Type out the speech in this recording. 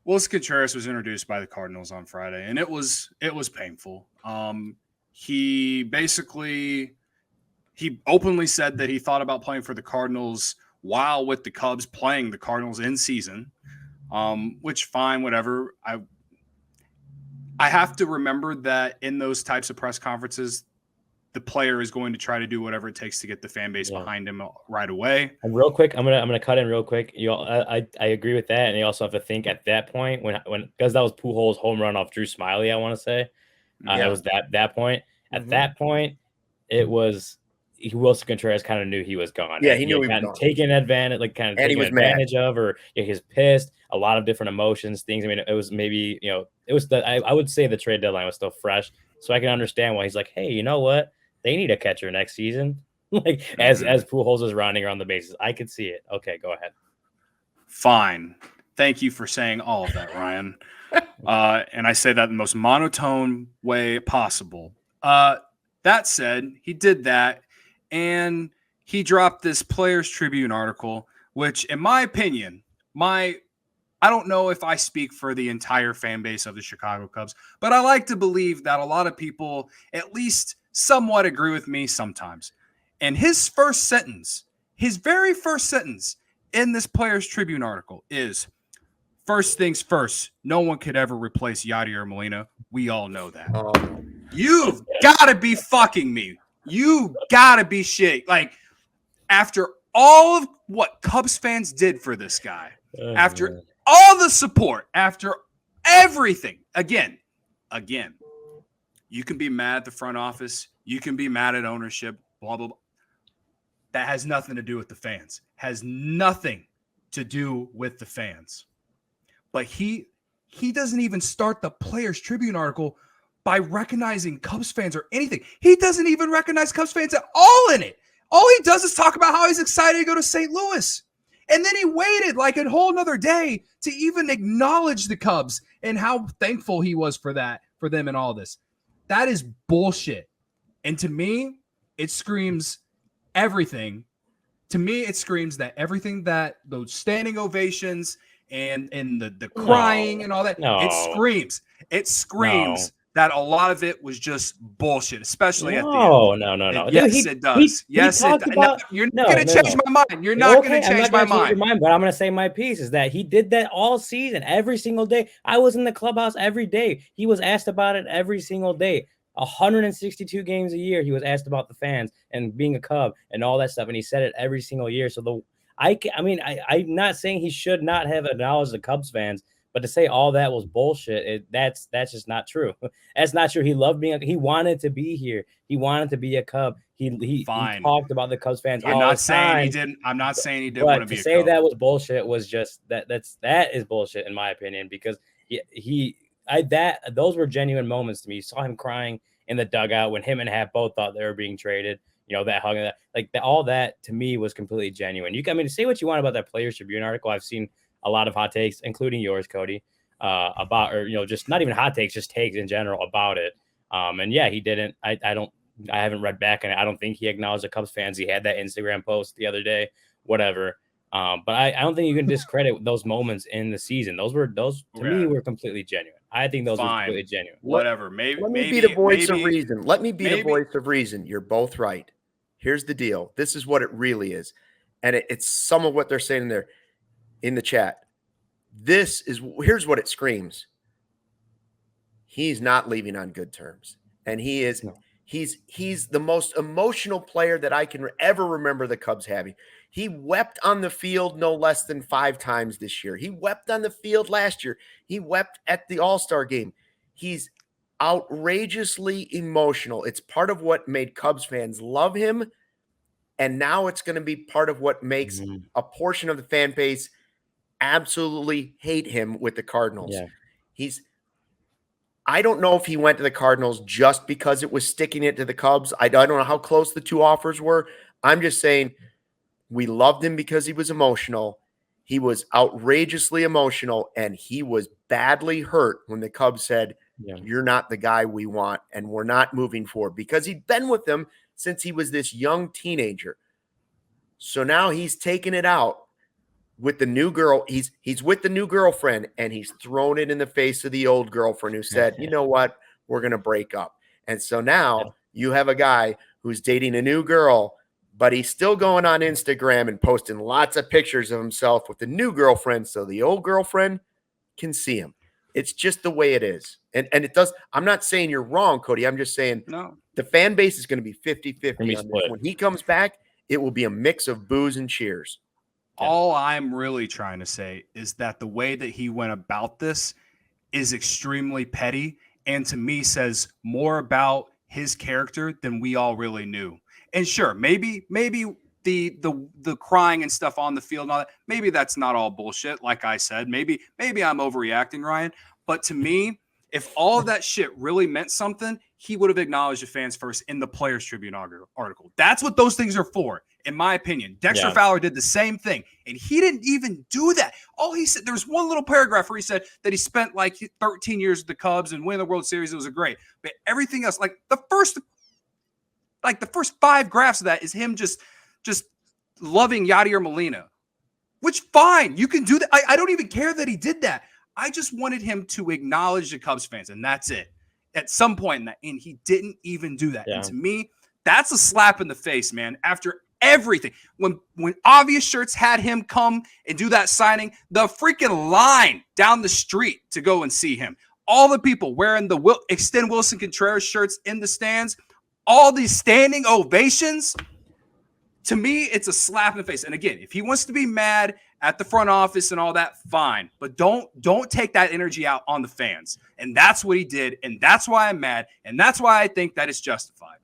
Willson Contreras was introduced by the Cardinals on Friday, and it was painful. He basically he openly said that he thought about playing for the Cardinals while with the Cubs playing the Cardinals in season, which fine, whatever. I have to remember that in those types of press conferences, the player is going to try to do whatever it takes to get the fan base behind him right away. And real quick, I'm gonna cut in real quick. I agree with that, and you also have to think at that point when because that was Pujols' home run off Drew Smiley. I want to say it was that point. At that point, it was Willson Contreras kind of knew he was gone. Yeah, he knew he was gone. Taking advantage, taking advantage of, or he's pissed. A lot of different emotions, things. I mean, it was maybe it was I would say the trade deadline was still fresh, so I can understand why he's like, hey, you know what? They need a catcher next season. As Pujols is rounding around the bases. I could see it. Okay, go ahead. Fine. Thank you for saying all of that, Ryan. And I say that in the most monotone way possible. That said, he did that, and he dropped this Players Tribune article, which, in my opinion, I don't know if I speak for the entire fan base of the Chicago Cubs, but I like to believe that a lot of people at least somewhat agree with me sometimes. And his very first sentence in this Players Tribune article is, first things first, no one could ever replace Yadier Molina. We all know that. You've got to be fucking me. You got to be shit. Like, after all of what Cubs fans did for this guy, after all the support, after everything, again, you can be mad at the front office. You can be mad at ownership, blah, blah, blah. That has nothing to do with the fans. Has nothing to do with the fans. But he doesn't even start the Players Tribune article by recognizing Cubs fans or anything. He doesn't even recognize Cubs fans at all in it. All he does is talk about how he's excited to go to St. Louis. And then he waited like a whole nother day to even acknowledge the Cubs and how thankful he was for them and all this. That is bullshit. And to me, it screams everything. To me, it screams that everything that those standing ovations and the crying and all that, it screams that a lot of it was just bullshit, especially at the end. No. Yes, it does. Yes, it does. You're not going to change my mind. You're not going to change my mind. But I'm going to say my piece is that he did that all season, every single day. I was in the clubhouse every day. He was asked about it every single day. 162 games a year, he was asked about the fans and being a Cub and all that stuff, and he said it every single year. So I'm not saying he should not have acknowledged the Cubs fans, but to say all that was bullshit, that's just not true. That's not true. He loved being. He wanted to be here. He wanted to be a Cub. He talked about the Cubs fans. I'm not saying he didn't. I'm not saying he didn't want to be a Cub. To say that was bullshit was just that is bullshit in my opinion, because those were genuine moments to me. You saw him crying in the dugout when him and Happ both thought they were being traded. That hug and that, all that to me was completely genuine. Say what you want about that Players Tribune article. I've seen a lot of hot takes, including yours, Cody, about, or just not even hot takes, just takes in general about it. And yeah, he didn't. I haven't read back, and I don't think he acknowledged the Cubs fans. He had that Instagram post the other day, whatever. But I don't think you can discredit those moments in the season. Those to me were completely genuine. I think those were completely genuine. Whatever. Let me be the voice of reason. Let me be the voice of reason. You're both right. Here's the deal. This is what it really is. And it's some of what they're saying there in the chat. Here's what it screams. He's not leaving on good terms. And he's the most emotional player that I can ever remember the Cubs having. He wept on the field no less than 5 times this year. He wept on the field last year. He wept at the All-Star game. He's outrageously emotional. It's part of what made Cubs fans love him. And now it's going to be part of what makes a portion of the fan base absolutely hate him with the Cardinals. Yeah. I don't know if he went to the Cardinals just because it was sticking it to the Cubs. I don't know how close the two offers were. I'm just saying we loved him because he was emotional. He was outrageously emotional, and he was badly hurt when the Cubs said, you're not the guy we want, and we're not moving forward, because he'd been with them since he was this young teenager. So now he's taking it out with the new girl. He's with the new girlfriend, and he's thrown it in the face of the old girlfriend who said, you know what, we're going to break up. And so now you have a guy who's dating a new girl, but he's still going on Instagram and posting lots of pictures of himself with the new girlfriend, so the old girlfriend can see him. It's just the way it is. And it does. I'm not saying you're wrong, Cody. I'm just saying the fan base is going to be 50-50 on this. When he comes back, it will be a mix of boos and cheers. All I'm really trying to say is that the way that he went about this is extremely petty, and to me says more about his character than we all really knew. And sure, maybe the crying and stuff on the field and all that, maybe that's not all bullshit. Like I said, maybe I'm overreacting, Ryan. But to me, if all of that shit really meant something, he would have acknowledged the fans first in the Players Tribune article. That's what those things are for, in my opinion. Dexter Fowler did the same thing, and he didn't even do that. All he said, there was one little paragraph where he said that he spent like 13 years with the Cubs and winning the World Series. It was great. But everything else, like the first 5 graphs of that is him just loving Yadier Molina, which fine. You can do that. I don't even care that he did that. I just wanted him to acknowledge the Cubs fans, and that's it. At some point in that, and he didn't even do that. Yeah. And to me, that's a slap in the face, man. After everything, when Obvious Shirts had him come and do that signing, the freaking line down the street to go and see him, all the people wearing the Extend Wilson Contreras shirts in the stands, all these standing ovations. To me, it's a slap in the face. And again, if he wants to be mad at the front office and all that, fine. But don't take that energy out on the fans. And that's what he did. And that's why I'm mad. And that's why I think that it's justified.